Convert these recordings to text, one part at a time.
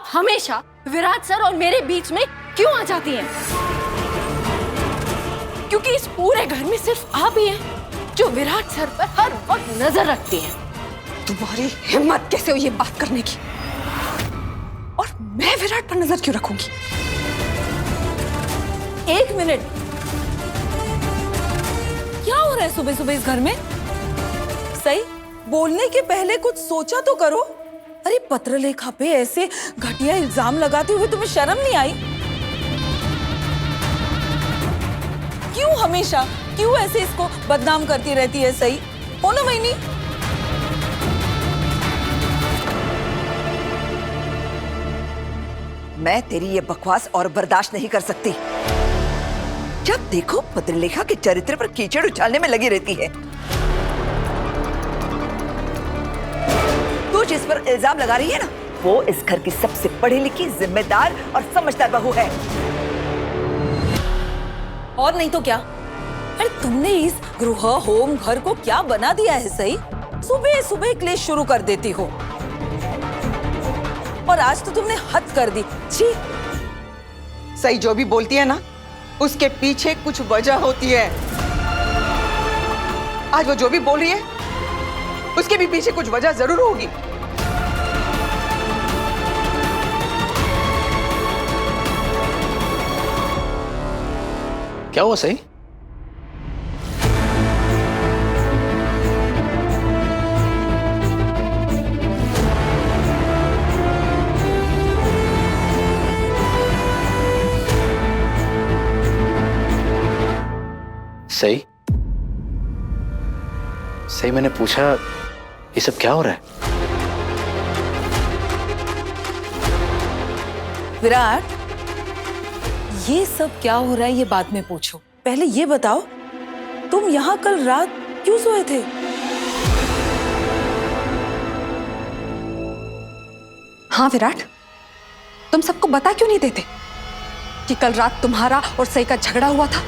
आप हमेशा विराट सर और मेरे बीच में क्यों आ जाती हैं? क्योंकि इस पूरे घर में सिर्फ आप ही हैं जो विराट सर पर हर वक्त नजर रखती हैं। तुम्हारी हिम्मत कैसे हुई ये बात करने की? और मैं विराट पर नजर क्यों रखूंगी? एक मिनट, क्या हो रहा है सुबह सुबह इस घर में? सही, बोलने के पहले कुछ सोचा तो करो। अरे पत्रलेखा पे ऐसे घटिया इल्जाम लगाते हुए तुम्हें शर्म नहीं आई? क्यों ऐसे इसको बदनाम करती रहती है? सही हो ना मैनी? मैं तेरी ये बकवास और बर्दाश्त नहीं कर सकती। जब देखो पत्रलेखा के चरित्र पर कीचड़ उछालने में लगी रहती है। तू जिस पर इल्जाम लगा रही है ना, वो इस घर की सबसे पढ़ी लिखी, जिम्मेदार और समझदार बहू है। और नहीं तो क्या? अरे तुमने इस गृह होम घर को क्या बना दिया है? सही, सुबह सुबह क्लेश शुरू कर देती हो। और आज तो तुमने हद कर दी। छी। सही जो भी बोलती है ना, उसके पीछे कुछ वजह होती है। आज वो जो भी बोल रही है, उसके भी पीछे कुछ वजह जरूर होगी। क्या हुआ सही? सही सही, मैंने पूछा ये सब क्या हो रहा है? विराट, ये सब क्या हो रहा है ये बाद में पूछो। पहले ये बताओ, तुम यहाँ कल रात क्यों सोए थे? हाँ विराट, तुम सबको बता क्यों नहीं देते कि कल रात तुम्हारा और सई का झगड़ा हुआ था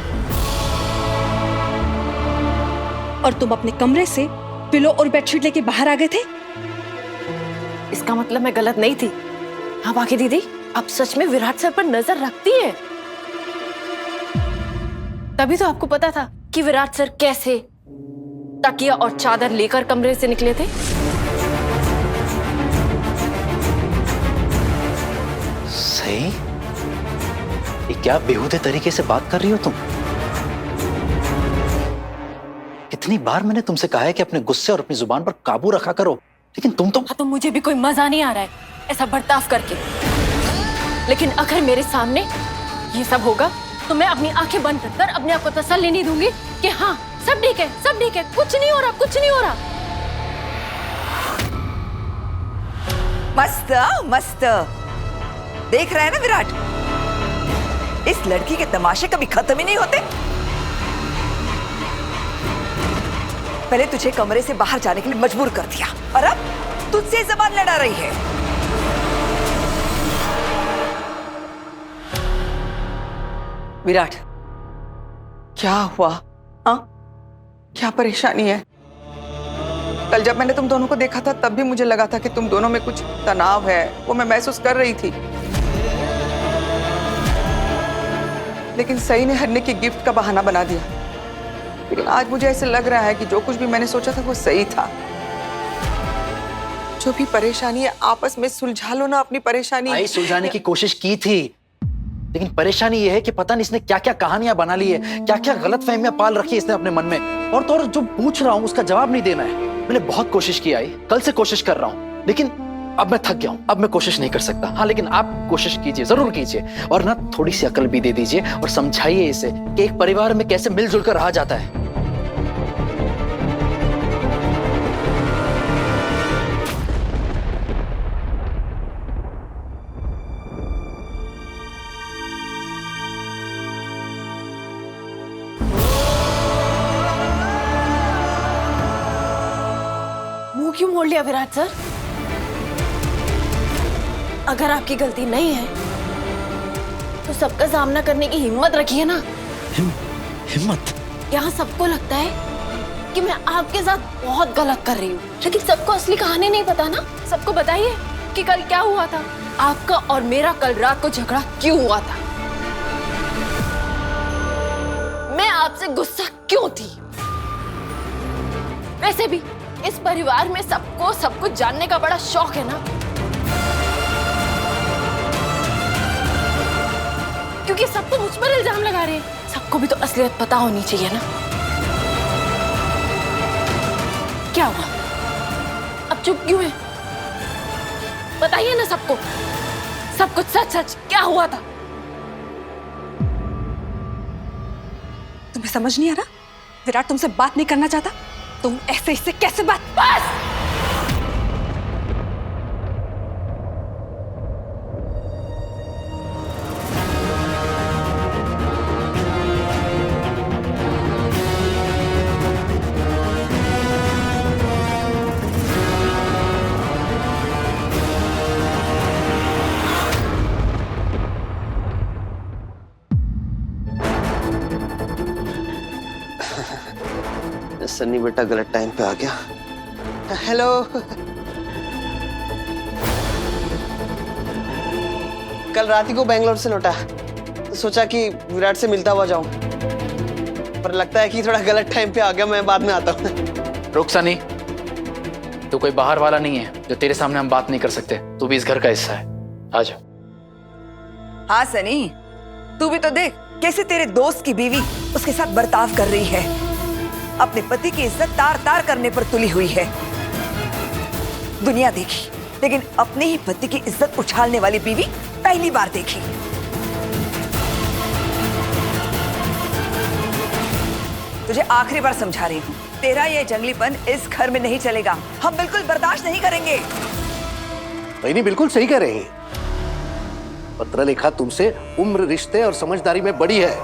और तुम अपने कमरे से पिलो और बेडशीट लेके बाहर आ गए थे? इसका मतलब मैं गलत नहीं थी। हाँ बाकी दीदी, आप सच में विराट सर पर नजर रखती हैं। तभी तो आपको पता था कि विराट सर कैसे तकिया और चादर लेकर कमरे से निकले थे। सही, ये क्या बेहुदे तरीके से बात कर रही हो तुम? कितनी बार मैंने तुमसे कहा है कि अपने गुस्से और अपनी जुबान पर काबू रखा करो, लेकिन तुम तो मुझे भी कोई मजा नहीं आ रहा है ऐसा बर्ताव करके। लेकिन अगर मेरे सामने ये सब होगा तो मैं अपनी आंखें बंद कर अपने आप को तसल्ली नहीं दूंगी कि हाँ सब ठीक है, सब ठीक है, कुछ नहीं हो रहा, कुछ नहीं हो रहा। मस्त मस्त, देख रहा है ना विराट, इस लड़की के तमाशे कभी खत्म ही नहीं होते। पहले तुझे कमरे से बाहर जाने के लिए मजबूर कर दिया और अब तुझसे जबान लड़ा रही है। विराट, क्या हुआ? हाँ, क्या परेशानी है? कल जब मैंने तुम दोनों को देखा था तब भी मुझे लगा था कि तुम दोनों में कुछ तनाव है, वो मैं महसूस कर रही थी। लेकिन सई ने हरने की गिफ्ट का बहाना बना दिया। लेकिन आज मुझे ऐसे लग रहा है कि जो कुछ भी मैंने सोचा था वो सही था। जो भी परेशानी है आपस में सुलझा लो ना अपनी परेशानी। आई सुलझाने की कोशिश की थी, लेकिन परेशानी ये है कि पता नहीं इसने क्या क्या कहानियां बना ली है, क्या क्या गलतफहमियां पाल रखी है इसने अपने मन में। और तो और जो पूछ रहा हूं उसका जवाब नहीं देना है। मैंने बहुत कोशिश की आई, कल से कोशिश कर रहा हूं, लेकिन अब मैं थक गया हूं, अब मैं कोशिश नहीं कर सकता। हाँ लेकिन आप कोशिश कीजिए, जरूर कीजिए, और ना थोड़ी सी अकल भी दे दीजिए और समझाइए इसे कि एक परिवार में कैसे मिलजुल कर रहा जाता है। मुंह क्यों मोड़ लिया विराट सर? अगर आपकी गलती नहीं है तो सबका सामना करने की हिम्मत रखिए ना। हिम्मत? यहाँ सबको लगता है कि मैं आपके साथ बहुत गलत कर रही हूँ, लेकिन सबको असली कहानी नहीं पता ना। सबको बताइए कि कल क्या हुआ था। आपका और मेरा कल रात को झगड़ा क्यों हुआ था? मैं आपसे गुस्सा क्यों थी? वैसे भी इस परिवार में सबको सब कुछ जानने का बड़ा शौक है ना, क्योंकि सब तो मुझ पर इल्जाम लगा रहे हैं। सबको भी तो असलियत पता होनी चाहिए ना। क्या हुआ? अब चुप क्यों है? बताइए ना सबको, सब कुछ सच सच क्या हुआ था? तुम्हें समझ नहीं आ रहा? विराट तुमसे बात नहीं करना चाहता, तुम ऐसे इससे कैसे बात? बस! सन्नी बेटा गलत टाइम पे आ गया। हेलो। कल रात ही को बेंगलोर से लौटा तो सोचा कि विराट से मिलता हुआ जाऊं, पर लगता है कि थोड़ा गलत टाइम पे आ गया। मैं बाद में आता हूं। रुक सनी, तू कोई बाहर वाला नहीं है जो तेरे सामने हम बात नहीं कर सकते। तू भी इस घर का हिस्सा है। आ जा। हाँ सनी, तू भी तो देख कैसे तेरे दोस्त की बीवी उसके साथ बर्ताव कर रही है। अपने पति की इज्जत तार तार करने पर तुली हुई है। दुनिया देखी, लेकिन अपने ही पति की इज्जत उछालने वाली बीवी पहली बार देखी। तुझे आखिरी बार समझा रही हूँ, तेरा ये जंगलीपन इस घर में नहीं चलेगा। हम बिल्कुल बर्दाश्त नहीं करेंगे। नहीं, बिल्कुल सही कह रही है। पत्रलेखा तुमसे उम्र, रिश्ते और समझदारी में बड़ी है।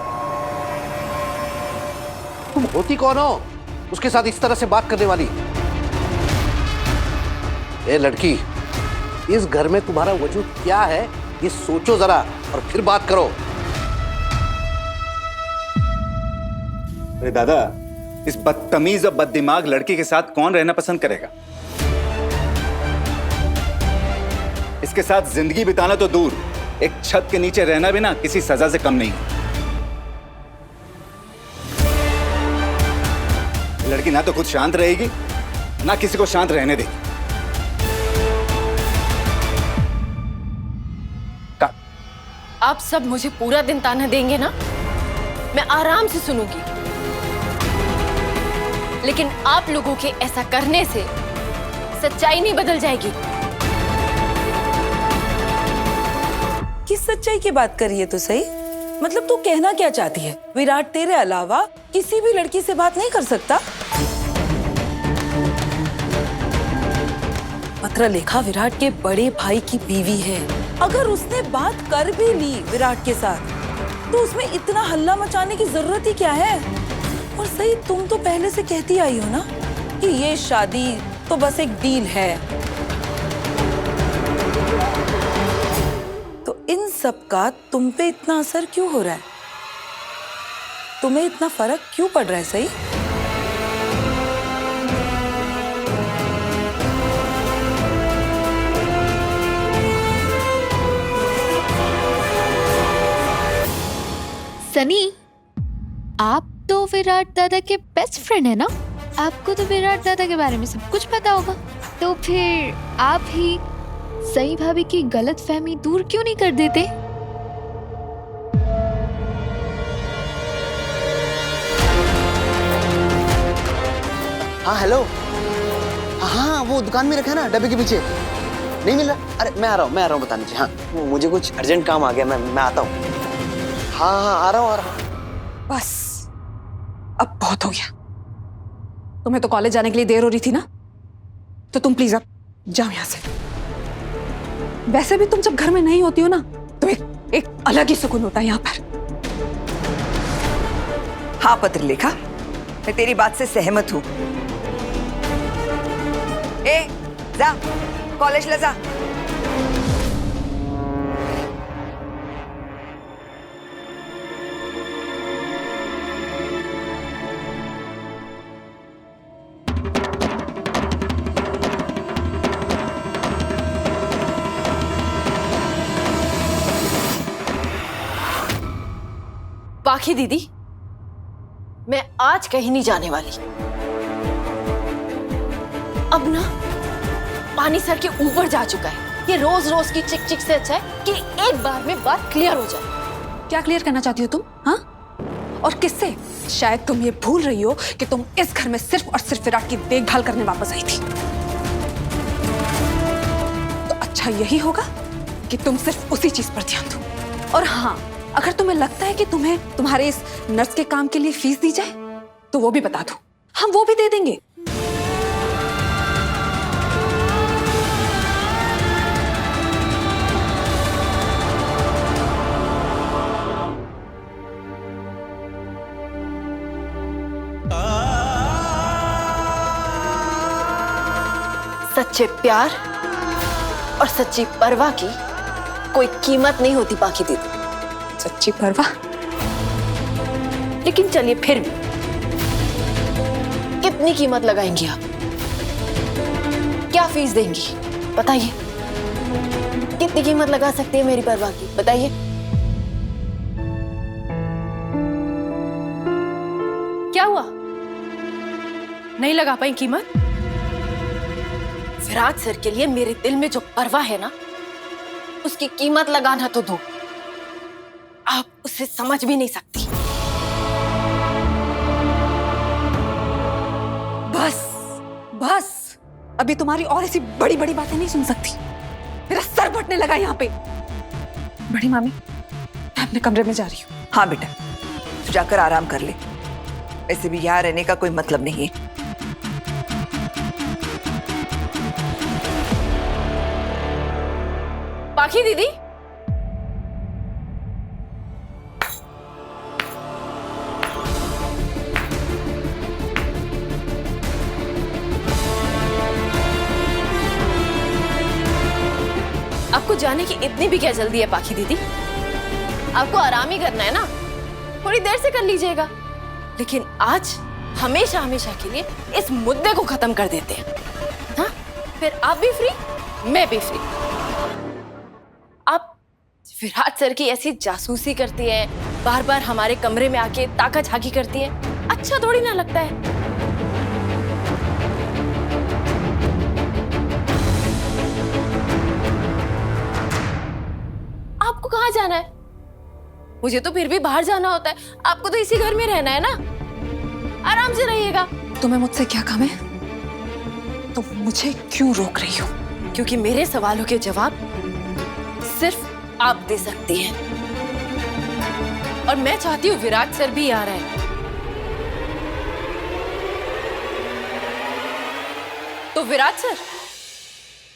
तुम होती कौन हो उसके साथ इस तरह से बात करने वाली? ए लड़की, इस घर में तुम्हारा वजूद क्या है ये सोचो जरा और फिर बात करो। अरे दादा, इस बदतमीज और बददिमाग लड़की के साथ कौन रहना पसंद करेगा? इसके साथ जिंदगी बिताना तो दूर, एक छत के नीचे रहना भी ना किसी सजा से कम नहीं। लड़की ना तो खुद शांत रहेगी, ना किसी को शांत रहने देगी। आप सब मुझे पूरा दिन ताना देंगे ना, मैं आराम से सुनूंगी। लेकिन आप लोगों के ऐसा करने से सच्चाई नहीं बदल जाएगी। किस सच्चाई की बात कर रही है तो सही? मतलब तू कहना क्या चाहती है? विराट तेरे अलावा किसी भी लड़की से बात नहीं कर सकता? पत्रलेखा विराट के बड़े भाई की बीवी है। अगर उसने बात कर भी ली विराट के साथ तो उसमें इतना हल्ला मचाने की जरूरत ही क्या है? और सही, तुम तो पहले से कहती आई हो ना कि ये शादी तो बस एक डील है। तो इन सब का तुम पे इतना असर क्यों हो रहा है? तुम्हें इतना फर्क क्यों पड़ रहा है? सही, सनी, आप तो विराट दादा के बेस्ट फ्रेंड है ना? आपको तो विराट दादा के बारे में सब कुछ पता होगा। तो फिर आप ही सई भाभी की गलतफहमी दूर क्यों नहीं कर देते? हाँ हेलो। हाँ वो दुकान में रखा है ना, डब्बे के पीछे। नहीं मिल रहा? अरे मैं आ रहा हूँ बताने। हाँ मुझे कुछ अर्जेंट काम आ गया, मैं आता हूँ। हाँ आ रहा हूँ। बस अब बहुत हो गया। तुम्हें तो कॉलेज जाने के लिए देर हो रही थी ना, तो तुम प्लीज अब जाओ यहां से। वैसे भी तुम जब घर में नहीं होती हो ना तो एक अलग ही सुकून होता है यहाँ पर। हाँ पत्रलेखा, मैं तेरी बात से सहमत हूँ। ए, जा कॉलेज ले जा। पाखी दीदी, मैं आज कहीं नहीं जाने वाली। अब ना पानी सर के ऊपर जा चुका है। ये रोज रोज की चिक चिक से अच्छा है कि एक बार में बात क्लियर हो जाए। क्या क्लियर करना चाहती हो तुम? हाँ, और किससे? शायद तुम ये भूल रही हो कि तुम इस घर में सिर्फ और सिर्फ विराट की देखभाल करने वापस आई थी। तो अच्छा यही होगा कि तुम सिर्फ उसी चीज पर ध्यान दो। और हाँ, अगर तुम्हें लगता है कि तुम्हें तुम्हारे इस नर्स के काम के लिए फीस दी जाए तो वो भी बता दो, हम वो भी दे देंगे। सच्चे प्यार और सच्ची परवाह की कोई कीमत नहीं होती पाखी दीदी। सच्ची परवाह? लेकिन चलिए फिर भी कितनी कीमत लगाएंगी आप? क्या फीस देंगी बताइए? कितनी कीमत लगा सकती है मेरी परवाह की, बताइए? क्या हुआ, नहीं लगा पाई कीमत? विराट सर के लिए मेरे दिल में जो परवाह है ना, उसकी कीमत लगाना तो दो, आप उसे समझ भी नहीं सकती। बस बस, अभी तुम्हारी और ऐसी बड़ी बड़ी बातें नहीं सुन सकती। मेरा सर फटने लगा यहाँ पे। बड़ी मामी, मैं अपने कमरे में जा रही हूँ। हाँ बेटा, तू जाकर आराम कर ले। ऐसे भी यहाँ रहने का कोई मतलब नहीं है। पाखी दीदी, आपको जाने की इतनी भी क्या जल्दी है पाखी दीदी? आपको आराम ही करना है ना, थोड़ी देर से कर लीजिएगा। लेकिन आज हमेशा हमेशा के लिए इस मुद्दे को खत्म कर देते हैं। हाँ, फिर आप भी फ्री, मैं भी फ्री। आप विराट सर की ऐसी जासूसी करती है, बार बार हमारे कमरे में आके ताका झाकी करती है, अच्छा थोड़ी ना लगता है। आपको कहाँ जाना है? मुझे तो फिर भी बाहर जाना होता है, आपको तो इसी घर में रहना है ना। आराम से रहिएगा। तुम्हें मुझसे क्या काम है? तुम मुझे क्यों रोक रही हो? क्योंकि मेरे सवालों के जवाब सिर्फ आप दे सकती हैं, और मैं चाहती हूँ विराट सर भी आ रहा है। तो विराट सर,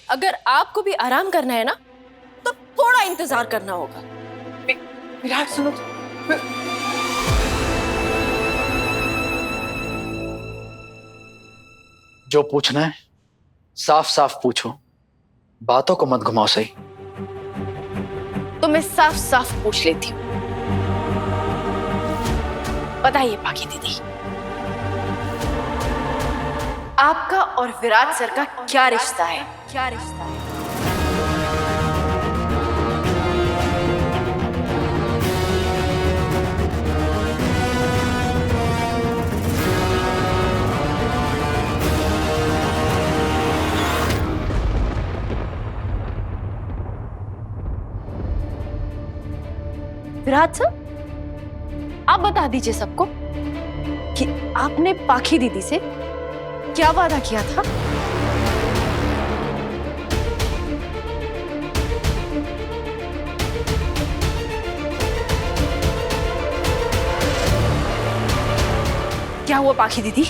अगर आपको भी आराम करना है ना, तो थोड़ा इंतजार करना होगा। विराट सुनो, जो पूछना है साफ साफ पूछो, बातों को मत घुमाओ। सही तो मैं साफ साफ पूछ लेती हूँ, बताइए पाखी दीदी, आपका और विराट सर का क्या रिश्ता है? क्या रिश्ता है? विराट सर, आप बता दीजिए सबको कि आपने पाखी दीदी से क्या वादा किया था? क्या हुआ पाखी दीदी,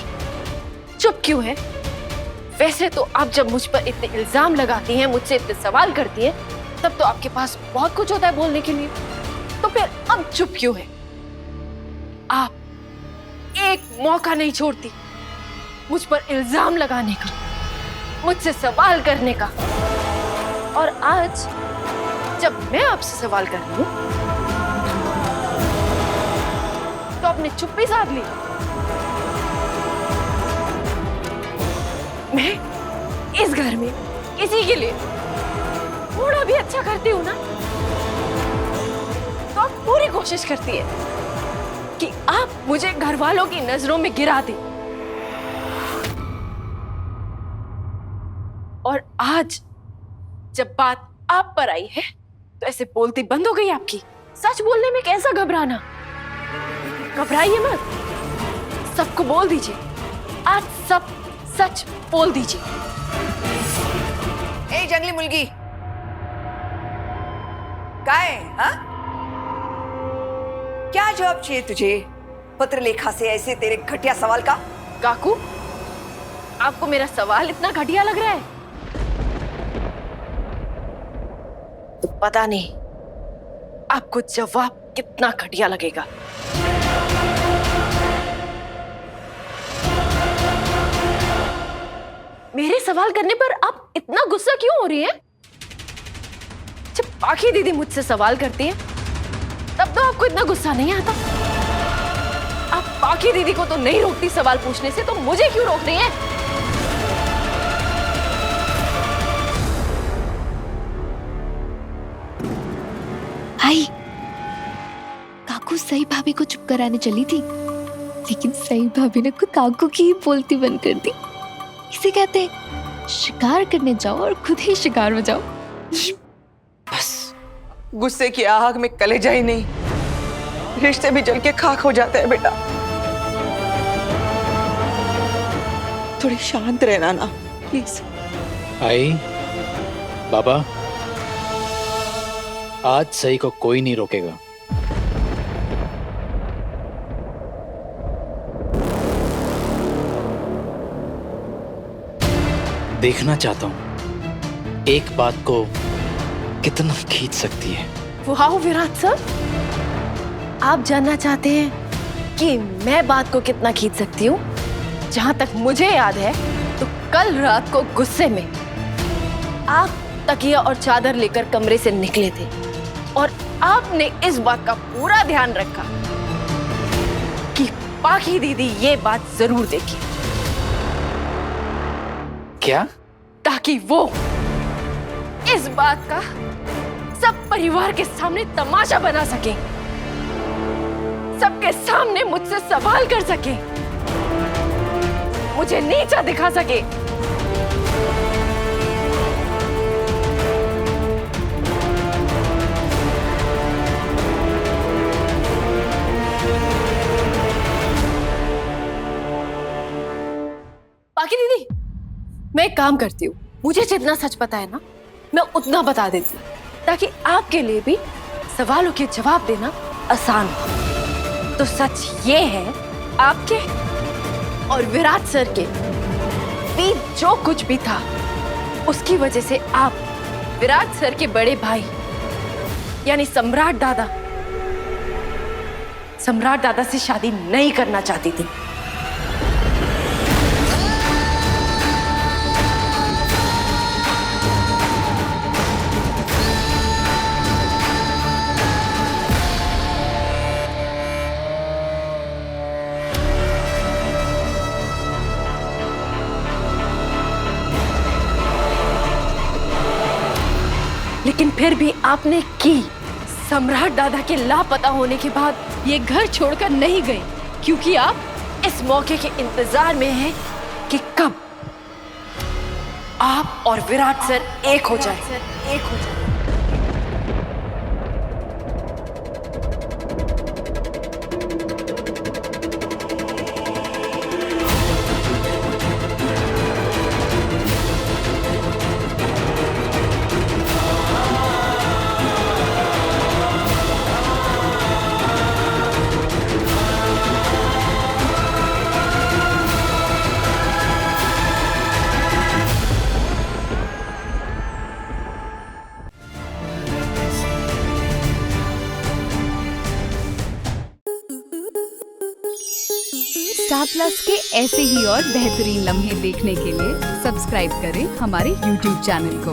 चुप क्यों है? वैसे तो आप जब मुझ पर इतने इल्जाम लगाती हैं, मुझसे इतने सवाल करती हैं, तब तो आपके पास बहुत कुछ होता है बोलने के लिए। तो फिर अब चुप क्यों है? आप एक मौका नहीं छोड़ती मुझ पर इल्जाम लगाने का, मुझसे सवाल करने का। और आज जब मैं आपसे सवाल कर रही हूं, तो आपने चुप्पी साध ली। मैं इस घर में किसी के लिए थोड़ा भी अच्छा करती हूँ ना, तो आप पूरी कोशिश करती है आप मुझे घर वालों की नजरों में गिरा दी। और आज जब बात आप पर आई है तो ऐसे बोलती बंद हो गई आपकी। सच बोलने में कैसा घबराना? घबराइए मत, सबको बोल दीजिए, आज सब सच बोल दीजिए। ए जंगली मुर्गी, काय हाँ? क्या जवाब चाहिए तुझे पत्रलेखा से ऐसे तेरे घटिया सवाल का? काकू, आपको मेरा सवाल इतना घटिया लग रहा है? तो पता नहीं आपको जवाब कितना घटिया लगेगा। मेरे सवाल करने पर आप इतना गुस्सा क्यों हो रही हैं? जब पाखी दीदी मुझसे सवाल करती हैं तब तो आपको इतना गुस्सा नहीं आता। आप पाखी दीदी को तो नहीं रोकती सवाल पूछने से, तो मुझे क्यों रोक रही हैं? आई, काकू सही भाभी को चुप कराने चली थी, लेकिन सही भाभी ने खुद काकू की ही बोलती बंद कर दी। इसे कहते हैं शिकार करने जाओ और खुद ही शिकार हो जाओ। बस गुस्से की आग में कलेजा ही नहीं, रिश्ते भी जल के खाक हो जाते हैं बेटा। थोड़ी शांत रहना ना प्लीज। आई, बाबा, आज सही को कोई नहीं रोकेगा। देखना चाहता हूं एक बात को कितना खींच सकती है। वाह विराट सर, आप जानना चाहते हैं कि मैं बात को कितना खींच सकती हूँ? जहां तक मुझे याद है तो कल रात को गुस्से में आप तकिया और चादर लेकर कमरे से निकले थे और आपने इस बात का पूरा ध्यान रखा कि पाखी दीदी ये बात जरूर देखे। क्या? ताकि वो इस बात का सब परिवार के सामने तमाशा बना सके, सबके सामने मुझसे सवाल कर सके, मुझे नीचा दिखा सके। बाकी दीदी, मैं एक काम करती हूँ, मुझे जितना सच पता है ना मैं उतना बता देती हूँ, ताकि आपके लिए भी सवालों के जवाब देना आसान हो। तो सच ये है, आपके और विराट सर के बीच जो कुछ भी था उसकी वजह से आप विराट सर के बड़े भाई यानी सम्राट दादा से शादी नहीं करना चाहती थी। लेकिन फिर भी आपने की। सम्राट दादा के लापता होने के बाद ये घर छोड़कर नहीं गए, क्योंकि आप इस मौके के इंतजार में हैं कि कब आप और विराट सर एक हो जाए। स्टार प्लस के ऐसे ही और बेहतरीन लम्हे देखने के लिए सब्सक्राइब करें हमारे YouTube चैनल को।